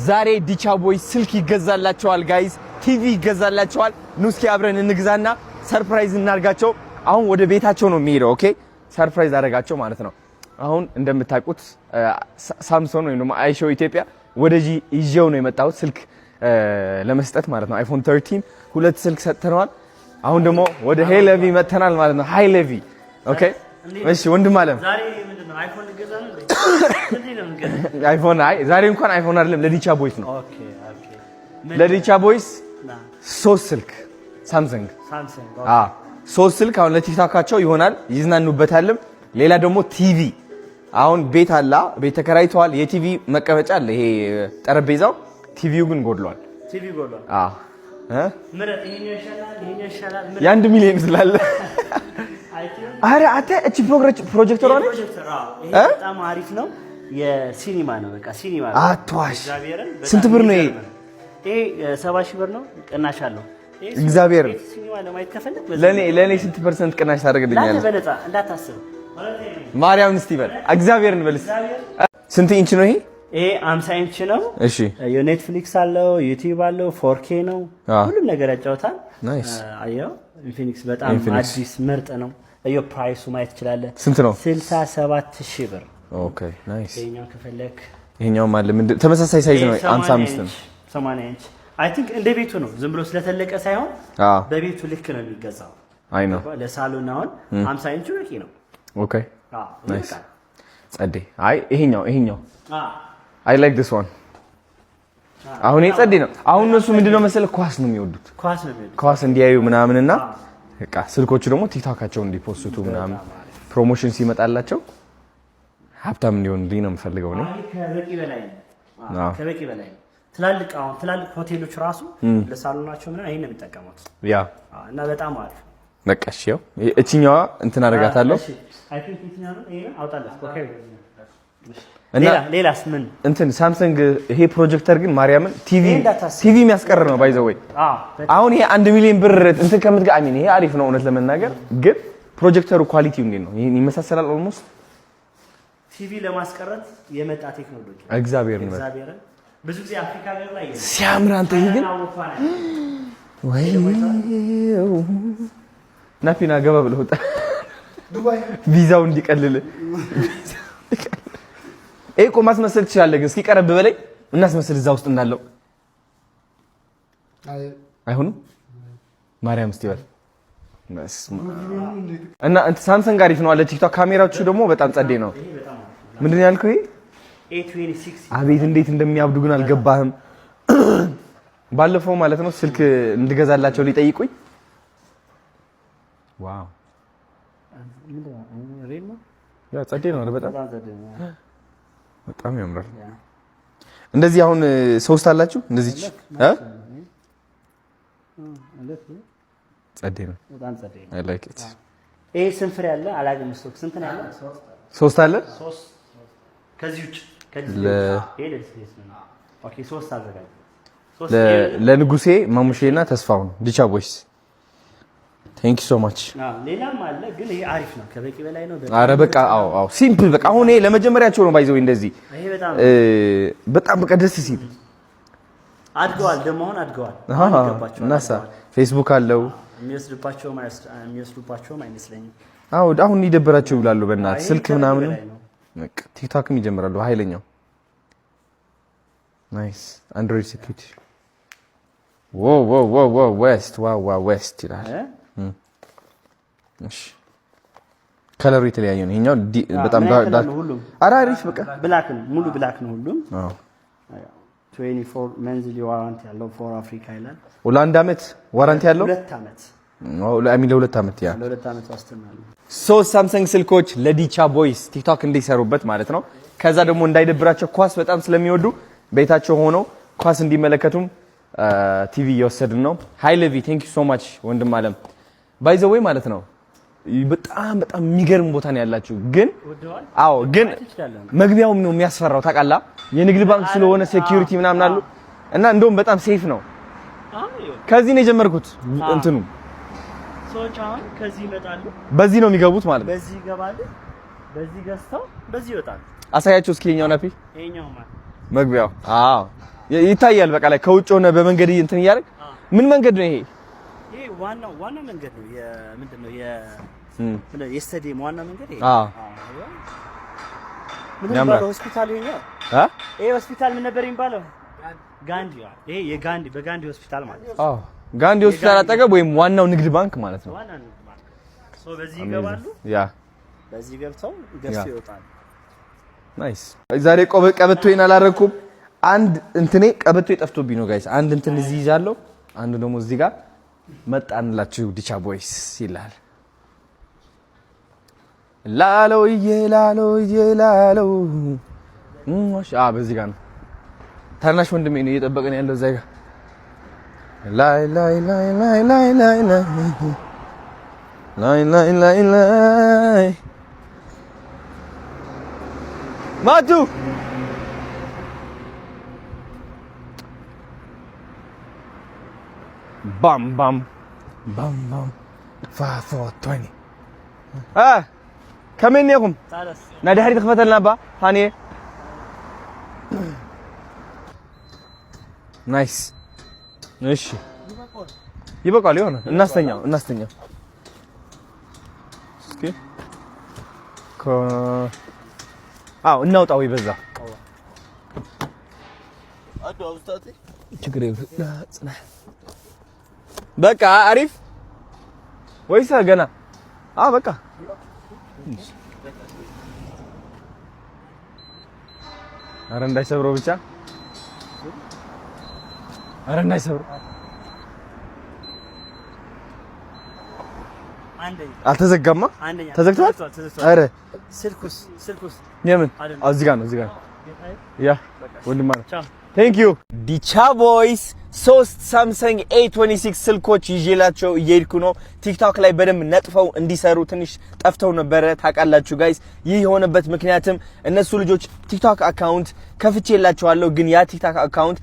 ዛሬ ዲቻ ቦይስ ስልክ ይገዛላቸዋል ጋይስ ቲቪ ይገዛላቸዋል ኑ እስኪ አብረን እንግዛና ሰርፕራይዝ እናርጋቸው አሁን ወደ ቤታቸው ነው የሚሄደው ኦኬ ሰርፕራይዝ አደረጋቸው ማለት ነው አሁን እንደምታውቁት ሳምሰንግ ወይ ደግሞ አይሾ ኢትዮጵያ ወደጂ ይዤው ነው የመጣው ስልክ ለመስጠት ማለት ነው አይፎን 13 ሁለት ስልክ ሰጥተናል አሁን ደግሞ ወደ ሄለቪ መተናል ማለት ነው ሃይ ሌቪ ኦኬ እሺ ወንድም አለም ዛሬ ምንድነው አይፎን ልገዛ ነው አይፎን አይ ዛሬ እንኳን አይፎን አይደለም ለዲቻ ቦይስ ነው ኦኬ ለዲቻ ቦይስ ሶስት ስልክ ሳምሰንግ ሶስት ስልክ አሁን ለቲክታካቸው ይሆናል ይዝናኑበታል ሌላ ደግሞ ቲቪ አሁን ቤት አላ ቤት ተከራይተዋል የቲቪ መቀመጫ አለ ይሄ ጠረጴዛው ቲቪው ግን ጎድሏል ምረት ይሄን ይሻላል የ1 ሚሊዮን ስላለ አረ አተ እቺ ፕሮጀክተር ነው ይሄ በጣም አሪፍ ነው የሲኒማ ነው በቃ ሲኒማ አትዋሽ ስንት ብር ነው ይሄ 70 ሺህ ብር ነው ቅናሽ አለው እግዚአብሔር ሲኒማ ለማየት ከፈለክ ለኔ ስንት ፐርሰንት ቅናሽ ታደርግልኛለህ ለኔ በነፃ እንዳታስብ ማርያም ስቲቨን እግዚአብሔርን በልስ ስንት ኢንች ነው ይሄ 50 ኢንች ነው እሺ የኔትፍሊክስ አለው ዩቲዩብ አለው 4K ነው ሁሉም ነገር ያጫውታል ናይስ አየው ኢንፊኒክስ በጣም አዲስ ምርጥ ነው አየው ፕራይሱ ማየት ይችላል ስንት ነው 67000 ብር ኦኬ ናይስ ይሄኛው ከፈለክ ይሄኛው ማለት ምን ተመሳሳይ ሳይዝ ነው 55 ነው 80 ኢንች አይ ቲንክ እንደ ቤቱ ነው ዝም ብሎ ስለተለቀ ሳይሆን በቤቱ ልክ ነው የሚገዛው አይ ነው ለሳሎን አሁን 50 ኢንች በቂ ነው ኦኬ ናይስ ጸዴ አይ ይሄኛው I like this one አሁን ጸዴ ነው አሁን እነሱ ምንድነው መሰለህ ኳስ ነው የሚወዱት ኳስ እንዲያዩ ምናምንና በቃ ስልኮቹ ደግሞ ቲክቶካቸው እንዲፖስቱ ምናምን ፕሮሞሽን ሲመጣላቸው ሀብታም እንዲሆን ነው የምፈልገው ነው ከበቂ በላይ ትላልቅ ሆቴሎች ራሱ ለሳሎናቸው ምናምን ይሄን ነው የሚጠቀሙት ያ እና በጣም አሪፍ በቃ እሺ ያው እቺኛዋ እንትን አደርጋታለሁ አይ ቲንክ እቺኛዋ ነው ይሄ አውጣለህ ኦኬ እና ሌላስ ምን እንትን ሳምሰንግ ይሄ ፕሮጀክተር ግን ማርያምን ቲቪ የሚያስቀር ነው ባይ ዘ ወይ አሁን ይሄ 1 ሚሊዮን ብር እንትን ከምትጋ አይ ሚን ይሄ አሪፍ ነው እውነት ለመናገር ግን ፕሮጀክተሩ ኳሊቲው እንዴት ነው ይሄን ይመሳሰላል ኦልሞስት ቲቪ ለማስቀረት የመጣ ቴክኖሎጂ እግዚአብሔር ነው ብዙ ጊዜ አፍሪካ ሀገር ላይ ሲያምር አንተ ይሄ ግን ወይ ናፊና ገባ ብለው ወጣ ዱባይ ቪዛው እንዲቀልል እኮ ማስመሰል ትችላለህ ግን እስኪ ቀረብ በላይ እናስመስል እዛ ውስጥ እንዳለው አይሆንም ማርያም ስቲቨን እና እንት ሳምሰንግ አሪፍ ነው አለ ቲክቶክ ካሜራዎቹ ደግሞ በጣም ጸዴ ነው ምንድነው ያልከው ይሄ A26 አቤት እንዴት እንደሚያብዱ ግን አልገባህም ባለፈው ማለት ነው ስልክ እንድገዛላቸው ሊጠይቁኝ ዋው ያ ጸዴ ነው በጣም ያምራል እንደዚህ አሁን ሶስት አላችሁ እንደዚህ ጸዴ ነው በጣም ጸዴ ነው አይ ላይክ ኢት ይሄ ስንፍር ያለ አላገም ስንት ነው ያለ ሶስት አለ ከዚህ ውጭ ኦኬ ሶስት አዘጋጅ ለንጉሴ ማሙሼና ተስፋውን ዲቻ ቦይስ Thank you so much ሌላም አለ ግን ይሄ አሪፍ ነው ከበቂ በላይ ነው አረ በቃ አዎ ሲምፕል በቃ አሁን ይሄ ለመጀመሪያቸው ነው ባይዘው እንደዚህ ይሄ በጣም በቃ ደስ ሲል አድገዋል ደግሞ አሁን አድገዋል እናሳ ፌስቡክ አለው የሚወስዱባቸውም አይመስለኝም አሁን ይደበራቸው ይብላሉ በእናት ስልክ ምናምን በቃ ቲክቶክም ይጀምራሉ ኃይለኛው ናይስ አንድሮይድ ሴኩሪቲ ዋው ዌስት ይላል እሺ ከለሩ የተለያየ ነው ይሄኛው በጣም ዳርክ አሪፍ በቃ ብላክ ነው ሙሉ ብላክ ነው ሁሉም 24 መንዝሊ ዋራንቲ ያለው ፎር አፍሪካ ይላል ለአንድ አመት ዋራንቲ ያለው 2 አመት ለሁለት አመት ያ ለሁለት አመት ዋስትና ነው ሶስት ሳምሰንግ ስልኮች ለዲቻ ቦይስ ቲክቶክ እንዲሰሩበት ማለት ነው ከዛ ደግሞ እንዳይደብራቸው ኳስ በጣም ስለሚወዱ ቤታቸው ሆነው ኳስ እንዲመለከቱም ቲቪ እየወሰድን ነው ሃይ ሌቪ ቴንክ ዩ ሶ ማች ወንድም አለም ባይ ዘ ወይ ማለት ነው በጣም የሚገርም ቦታ ነው ያላችሁ ግን ግን መግቢያውም ነው የሚያስፈራው ታቃላ የንግድ ባንክ ስለሆነ ሴኩሪቲ ምናምን አሉ እና እንደውም በጣም ሴፍ ነው ከዚህ ነው የጀመርኩት እንትኑ ሰዎች አሁን ከዚህ ይመጣሉ በዚህ ነው የሚገቡት ማለት ነው በዚህ ይገባሉ በዚህ ገዝተው በዚህ ይወጣሉ አሳያቸው እስኪ የኛው ናፊ ይሄኛው ማለት መግቢያው አዎ ይታያል። በቃ ላይ ከውጭ ሆነ በመንገድ እንትን እያደረግ ምን መንገድ ነው ይሄ? ይሄ ዋናው መንገድ ነው። ምንድነው የስታዲየም ዋና መንገድ ይሄ። ምን ነበር ሆስፒታል ይሄኛው? ይሄ ሆስፒታል ምን ነበር የሚባለው? ጋንዲ። ይሄ በጋንዲ ሆስፒታል ማለት ነው። ጋንዲ ሆስፒታል አጠገብ ወይም ዋናው ንግድ ባንክ ማለት ነው። ዋናው ንግድ ባንክ በዚህ ይገባሉ። በዚህ ገብተው ገዝተው ይወጣሉ። ናይስ። ዛሬ ቀበቶዬን አላረኩም። አንድ እንትኔ ቀበቶዬ ጠፍቶብኝ ነው ጋይስ። አንድ እንትን እዚህ ይዛለሁ፣ አንዱ ደግሞ እዚህ ጋር መጣንላችሁ። ዲቻ ቦይስ ይላል ላለው በዚህ ጋር ነው። ታናሽ ወንድሜ ነው እየጠበቀን ያለው እዛ ጋር ላይ ማቱ ባም 5-4-20 كمين يقوم نادي حريت خفت لنا با ثانية نايس ماشي يبقى عليه هنا الناس تانية اوكي النوت قوي بزا ادو استاذي تشكري لا صنع بقى عارف ويسا جنا بقى ኧረ እንዳይሰብረው ብቻ ኧረ እንዳይሰብረው። አልተዘጋማ? ተዘግቷል። ኧረ ስልኩስ የምን? እዚህ ጋር ነው ያ ወንድማ ነው። ቴንክ ዩ ዲቻ ቦይስ 3 ሳምሰንግ A26 ስልኮች ይዤላቸው እየሄድኩ ነው። ቲክቶክ ላይ በደንብ ነጥፈው እንዲሰሩ ትንሽ ጠፍተው ነበረ ታውቃላችሁ ጋይስ። ይህ የሆነበት ምክንያትም እነሱ ልጆች ቲክቶክ አካውንት ከፍቼላቸዋለሁ፣ ግን ያ ቲክቶክ አካውንት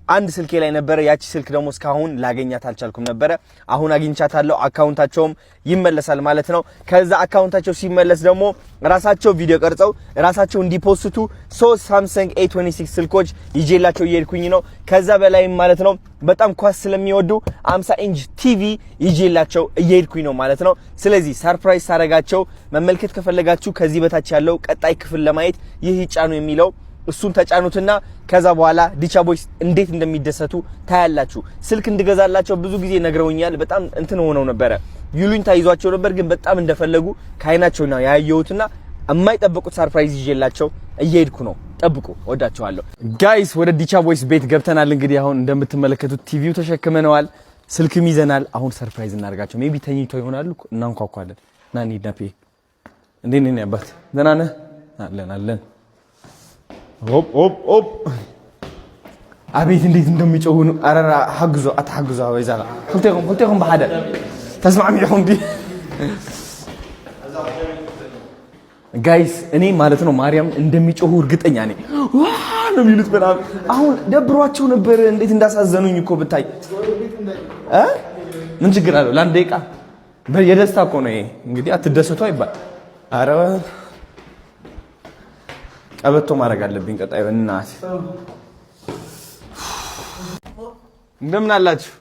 አንድ ስልኬ ላይ ነበረ። ያቺ ስልክ ደግሞ እስካሁን ላገኛት አልቻልኩም ነበረ። አሁን አግኝቻታለሁ። አካውንታቸውም ይመለሳል ማለት ነው። ከዛ አካውንታቸው ሲመለስ ደግሞ ራሳቸው ቪዲዮ ቀርጸው ራሳቸው እንዲፖስቱ 3 ሳምሰንግ A26 ስልኮች ይዤላቸው እየሄድኩኝ ነው። ከዛ በላይም ማለት ነው በጣም ኳስ ስለሚወዱ 50 ኢንች ቲቪ ይዤላቸው እየሄድኩኝ ነው ማለት ነው። ስለዚህ ሰርፕራይዝ ሳረጋቸው መመልከት ከፈለጋችሁ ከዚህ በታች ያለው ቀጣይ ክፍል ለማየት ይህ ይጫኑ የሚለው እሱን ተጫኑትና ከዛ በኋላ ዲቻ ቦይስ እንዴት እንደሚደሰቱ ታያላችሁ። ስልክ እንድገዛላቸው ብዙ ጊዜ ነግረውኛል። በጣም እንትን ሆነው ነበረ፣ ይሉኝ ታይዟቸው ነበር፣ ግን በጣም እንደፈለጉ ካይናቸው ነው ያየሁትና የማይጠብቁት ሰርፕራይዝ ይዤላቸው እየሄድኩ ነው። ጠብቁ። ወዳችኋለሁ ጋይስ። ወደ ዲቻ ቦይስ ቤት ገብተናል። እንግዲህ አሁን እንደምትመለከቱት ቲቪው ተሸክመነዋል፣ ስልክም ይዘናል። አሁን ሰርፕራይዝ እናደርጋቸው። ሜቢ ተኝተው ይሆናሉ። እናንኳኳለን። ና እንሂድ። ናፔ እንዴት ነህ አባት? ደህና ነህ? አለን ኦፕ አቤት እንዴት እንደሚጮሁ ነው። አረራ ሐግዞ አትሐግዞ ወይዛላ ሁልቴኩም በሐደ ተስማሚኹም ዲ ጋይስ። እኔ ማለት ነው ማርያም እንደሚጮሁ እርግጠኛ ነኝ። ነው የሚሉት በጣም አሁን ደብሯቸው ነበር። እንዴት እንዳሳዘኑኝ እኮ ብታይ ምን ችግር አለው? ለአንድ ደቂቃ የደስታ እኮ ነው ይሄ። እንግዲህ አትደሰቱ አይባል። አረ ቀበቶ ማድረግ አለብኝ ቀጣይ። በእናት እንደምን አላችሁ?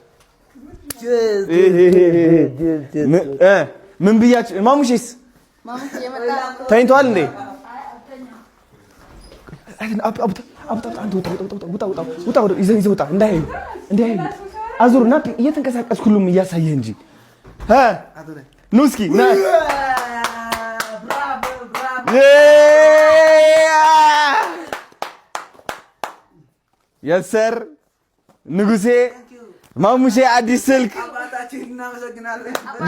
ምን ብያችሁ? ማሙሽስ ተኝቷል እንዴ? ውጣ ይዘህ ውጣ። እንዳይሄዱ አዙር እና እየተንቀሳቀስክ ሁሉም እያሳየህ እንጂ ኑ እስኪ ና የሰር ንጉሴ ማሙሼ አዲስ ስልክ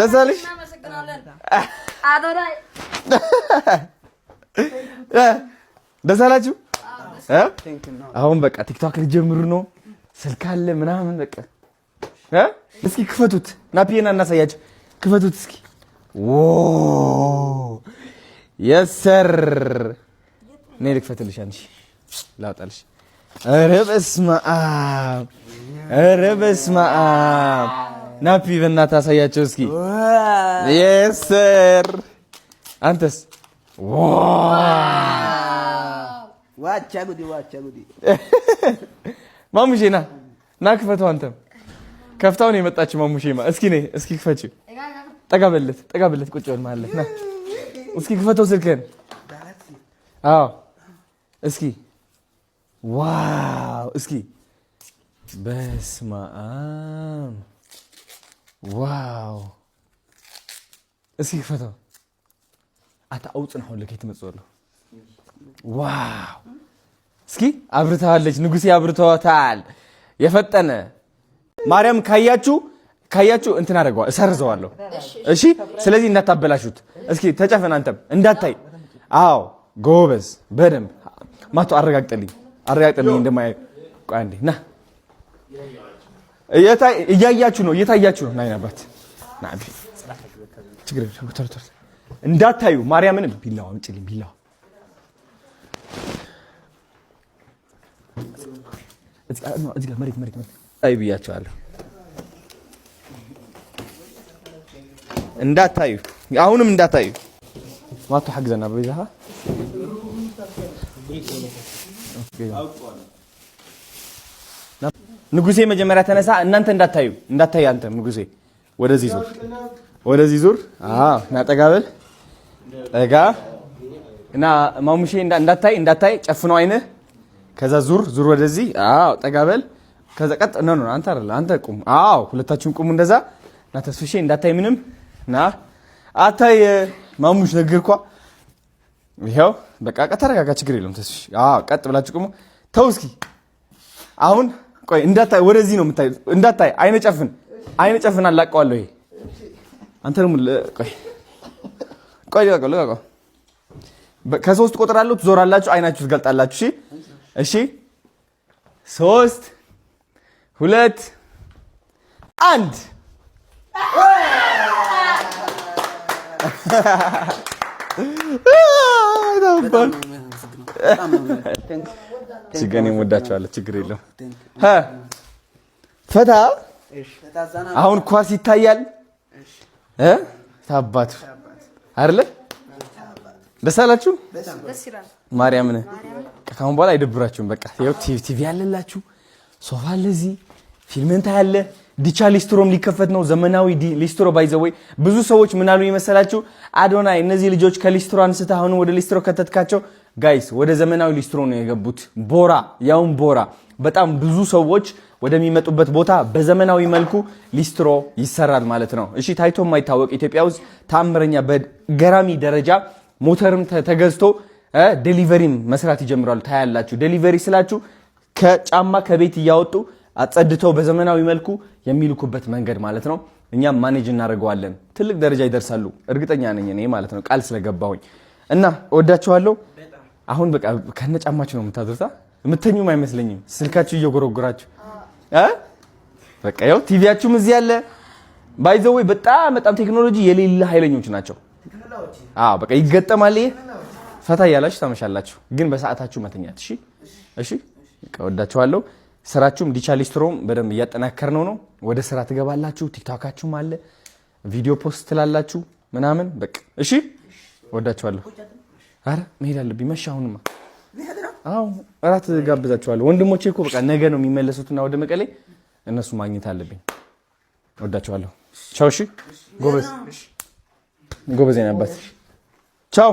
ደስ አለሽ? ደስ አላችሁ? አሁን በቃ ቲክቶክ ሊጀምሩ ነው። ስልክ አለ ምናምን በቃ እስኪ ክፈቱት። ናፒና እናሳያችሁ። ክፈቱት እስኪ። የሰር እኔ ልክፈትልሽ አንቺ ላውጣልሽ። ኧረ በስመ አብ ናፒ በእናትህ አሳያቸው እስኪ። የሰር አንተስ ዋቻ ጉዲ ማሙሼ ና ክፈተው። አንተም ከፍታው ነው የመጣችው ማሙሼማ። እስኪ ክፈችው። ጠጋ በለት ቁጭ በል ማለት ና እስኪ ክፈተው ስልክህን። አዎ እስኪ ዋው እስኪ በስመ አብ ዋው እስኪ ክፈተው። አታ አውጽና ሁሉ ከየት መጽወለው ዋው እስኪ አብርታለች። ንጉሴ አብርታታል። የፈጠነ ማርያም ካያችሁ እንትን አደርገዋለሁ እሰርዘዋለሁ። እሺ ስለዚህ እንዳታበላሹት። እስኪ ተጨፈን አንተም እንዳታይ። አዎ ጎበዝ በደንብ ማቶ አረጋግጠልኝ እንደማያዩ። ቆይ አንዴ ና እያያችሁ ነው ናይናባት ና ችግር እንዳታዩ ማርያምን። ቢላዋ አምጪልኝ ቢላዋ። እዚህ ጋር መሬት አይ ብያቸዋለሁ። እንዳታዩ አሁንም እንዳታዩ። ማቶ ሐግዘና በይዛሃ ንጉሴ መጀመሪያ ተነሳ። እናንተ እንዳታዩ አንተ ንጉሴ ወደዚህ ዙር። አዎ ና ጠጋ በል ጠጋ እና ማሙሼ እንዳታይ ጨፍነው አይነህ። ከዛ ዙር ወደዚህ። አዎ ጠጋ በል። ከዛ ቀጥ ነው አንተ አይደለ አንተ ቁም። አዎ ሁለታችሁም ቁሙ እንደዛ። ና ተስፍሼ እንዳታይ ምንም ና አታይ ማሙሽ ነገርኳ። ይሄው በቃ ተረጋጋ፣ ችግር የለውም ተስፍሽ። አዎ ቀጥ ብላችሁ ቁሙ። ተው እስኪ አሁን ቆይ እንዳታይ ወደዚህ ነው የምታይ። እንዳታይ አይነ ጨፍን አላቀዋለሁ። ይሄ አንተ ደግሞ ቆይ ለቀው ከ3 ቆጥራለሁ። ትዞራላችሁ፣ አይናችሁ ትገልጣላችሁ። እሺ 3 2 1 ሲገኔ ወዳቸዋለሁ። ችግር የለውም። ፈታ አሁን ኳስ ይታያል። ታባቱ አይደለ? ደስ አላችሁ? ማርያምን ከአሁን በኋላ አይደብራችሁም። በቃ ይኸው ቲቪ ያለላችሁ፣ ሶፋ አለዚህ፣ ፊልምን ታያለ። ዲቻ ሊስትሮም ሊከፈት ነው። ዘመናዊ ሊስትሮ ባይዘወይ ብዙ ሰዎች ምን አሉ ይመሰላችሁ? አዶናይ እነዚህ ልጆች ከሊስትሮ አንስተህ አሁን ወደ ሊስትሮ ከተትካቸው። ጋይስ ወደ ዘመናዊ ሊስትሮ ነው የገቡት። ቦራ በጣም ብዙ ሰዎች ወደሚመጡበት ቦታ በዘመናዊ መልኩ ሊስትሮ ይሰራል ማለት ነው። እሺ ታይቶ የማይታወቅ ኢትዮጵያ ውስጥ ታምረኛ በገራሚ ደረጃ ሞተርም ተገዝቶ ዴሊቨሪም መስራት ይጀምራሉ። ታያላችሁ። ዴሊቨሪ ስላችሁ ከጫማ ከቤት እያወጡ አጸድተው በዘመናዊ መልኩ የሚልኩበት መንገድ ማለት ነው። እኛም ማኔጅ እናደርገዋለን። ትልቅ ደረጃ ይደርሳሉ እርግጠኛ ነኝ እኔ ማለት ነው፣ ቃል ስለገባሁኝ እና እወዳችኋለሁ። አሁን በቃ ከነጫማችሁ ነው የምታድሩታ። የምተኙም አይመስለኝም ስልካችሁ እየጎረጎራችሁ በቃ ያው ቲቪያችሁም እዚህ ያለ ባይዘው በጣም ቴክኖሎጂ የሌለ ኃይለኞች ናቸው። በቃ ይገጠማል። ፈታ ያላችሁ ታመሻላችሁ፣ ግን በሰዓታችሁ መተኛት። እሺ በቃ እወዳችኋለሁ። ስራችሁም ዲቻ ሊስትሮም በደንብ እያጠናከርነው ነው። ወደ ስራ ትገባላችሁ። ቲክቶካችሁም አለ፣ ቪዲዮ ፖስት ትላላችሁ ምናምን። በቃ እሺ እወዳችኋለሁ። አረ መሄድ አለብኝ መሻ። አሁንማ እራት ጋብዛችኋለሁ። ወንድሞቼ እኮ በቃ ነገ ነው የሚመለሱትና ወደ መቀሌ እነሱ ማግኘት አለብኝ። እወዳችኋለሁ። ቻው። እሺ ጎበዝ ነበር። ቻው